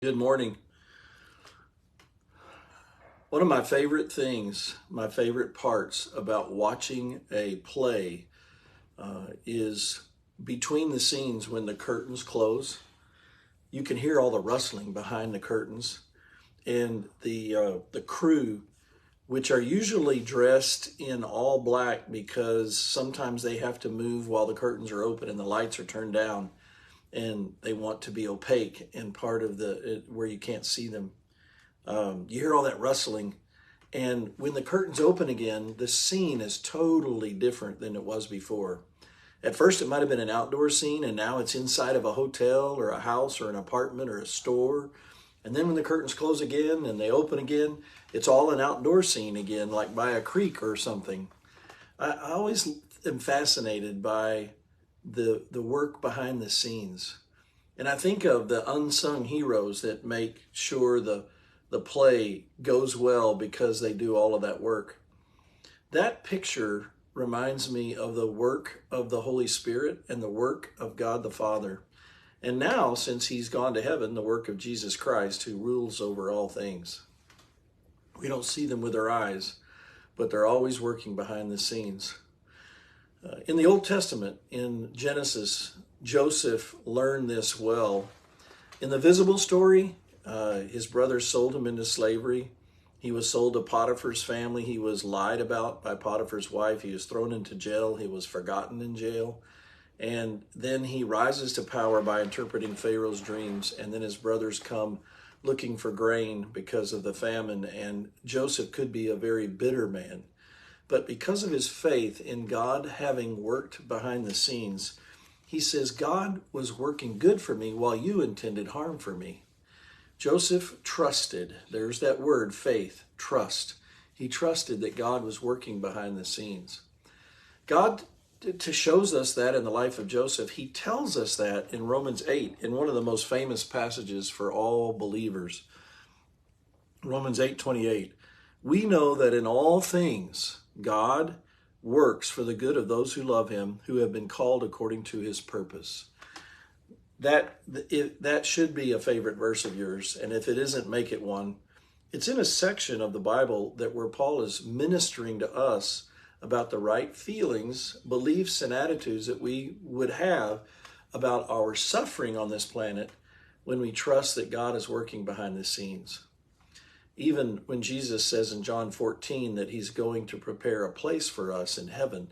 Good morning. One of my favorite things, my favorite parts about watching a play is between the scenes when the curtains close. You can hear all the rustling behind the curtains, and the crew, which are usually dressed in all black because sometimes they have to move while the curtains are open and the lights are turned down, and they want to be opaque and part of the where you can't see them. You hear all that rustling. And when the curtains open again, the scene is totally different than it was before. At first, it might have been an outdoor scene, and now it's inside of a hotel or a house or an apartment or a store. And then when the curtains close again and they open again, it's all an outdoor scene again, like by a creek or something. I always am fascinated by the work behind the scenes. And I think of the unsung heroes that make sure the play goes well because they do all of that work. That picture reminds me of the work of the Holy Spirit and the work of God the Father. And now, since he's gone to heaven, the work of Jesus Christ, who rules over all things. We don't see them with our eyes, but they're always working behind the scenes. In the Old Testament, in Genesis, Joseph learned this well. In the visible story, his brothers sold him into slavery. He was sold to Potiphar's family. He was lied about by Potiphar's wife. He was thrown into jail. He was forgotten in jail. And then he rises to power by interpreting Pharaoh's dreams. And then his brothers come looking for grain because of the famine. And Joseph could be a very bitter man. But because of his faith in God having worked behind the scenes, he says, God was working good for me while you intended harm for me. Joseph trusted. There's that word, faith, trust. He trusted that God was working behind the scenes. God shows us that in the life of Joseph. He tells us that in Romans 8, in one of the most famous passages for all believers. Romans 8:28. We know that in all things God works for the good of those who love him, who have been called according to his purpose. That should be a favorite verse of yours, and if it isn't, make it one. It's in a section of the Bible that where Paul is ministering to us about the right feelings, beliefs, and attitudes that we would have about our suffering on this planet when we trust that God is working behind the scenes. Even when Jesus says in John 14 that he's going to prepare a place for us in heaven,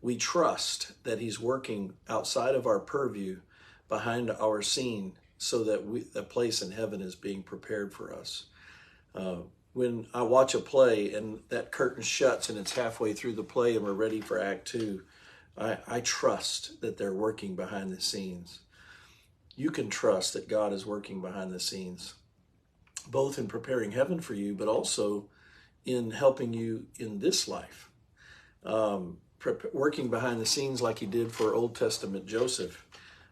we trust that he's working outside of our purview behind our scene so that a place in heaven is being prepared for us. When I watch a play and that curtain shuts and it's halfway through the play and we're ready for Act 2, I trust that they're working behind the scenes. You can trust that God is working behind the scenes, both in preparing heaven for you, but also in helping you in this life. Working behind the scenes like he did for Old Testament Joseph.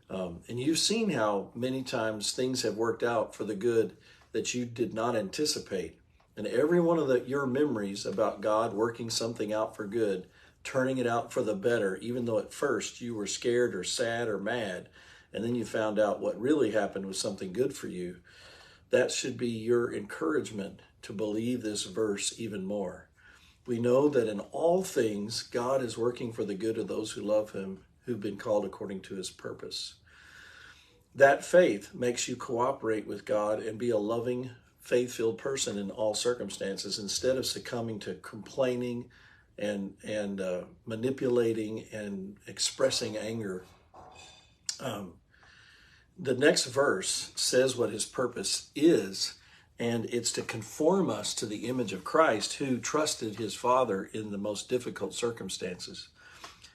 And you've seen how many times things have worked out for the good that you did not anticipate. And every one of your memories about God working something out for good, turning it out for the better, even though at first you were scared or sad or mad, and then you found out what really happened was something good for you, that should be your encouragement to believe this verse even more. We know that in all things, God is working for the good of those who love him, who've been called according to his purpose. That faith makes you cooperate with God and be a loving, faith-filled person in all circumstances instead of succumbing to complaining and manipulating and expressing anger. The next verse says what his purpose is, and it's to conform us to the image of Christ, who trusted his Father in the most difficult circumstances.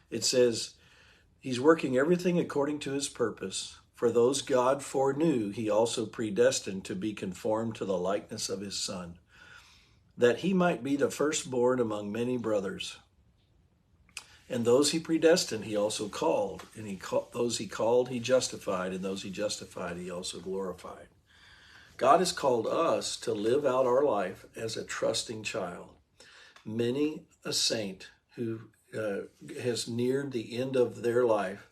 It says, he's working everything according to his purpose. For those God foreknew, he also predestined to be conformed to the likeness of his Son, that he might be the firstborn among many brothers. And those he predestined, he also called. And those he called, he justified. And those he justified, he also glorified. God has called us to live out our life as a trusting child. Many a saint who has neared the end of their life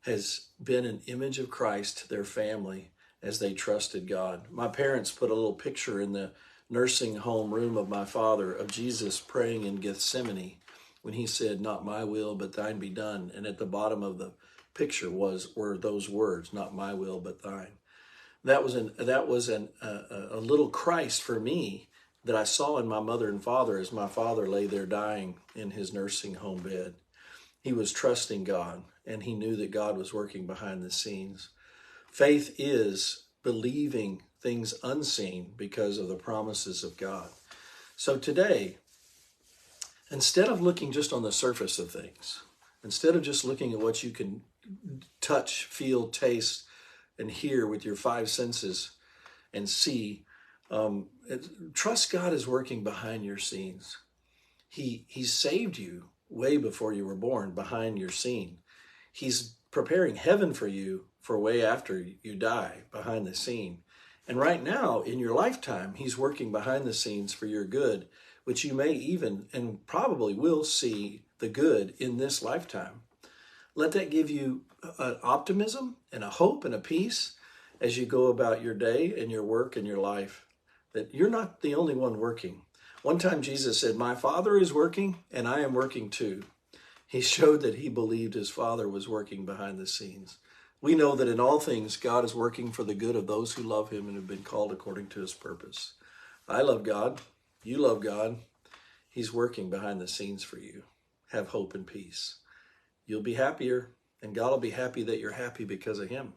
has been an image of Christ to their family as they trusted God. My parents put a little picture in the nursing home room of my father of Jesus praying in Gethsemane when he said, "Not my will, but thine be done." And at the bottom of the picture were those words, "Not my will, but thine." That was a little Christ for me that I saw in my mother and father as my father lay there dying in his nursing home bed. He was trusting God, and he knew that God was working behind the scenes. Faith is believing things unseen because of the promises of God. So today, instead of looking just on the surface of things, instead of just looking at what you can touch, feel, taste, and hear with your five senses and see, trust God is working behind your scenes. He saved you way before you were born behind your scene. He's preparing heaven for you for way after you die behind the scene. And right now in your lifetime, he's working behind the scenes for your good, which you may even and probably will see the good in this lifetime. Let that give you an optimism and a hope and a peace as you go about your day and your work and your life, that you're not the only one working. One time Jesus said, "My Father is working and I am working too." He showed that he believed his Father was working behind the scenes. We know that in all things, God is working for the good of those who love him and have been called according to his purpose. I love God. You love God. He's working behind the scenes for you. Have hope and peace. You'll be happier, and God will be happy that you're happy because of him.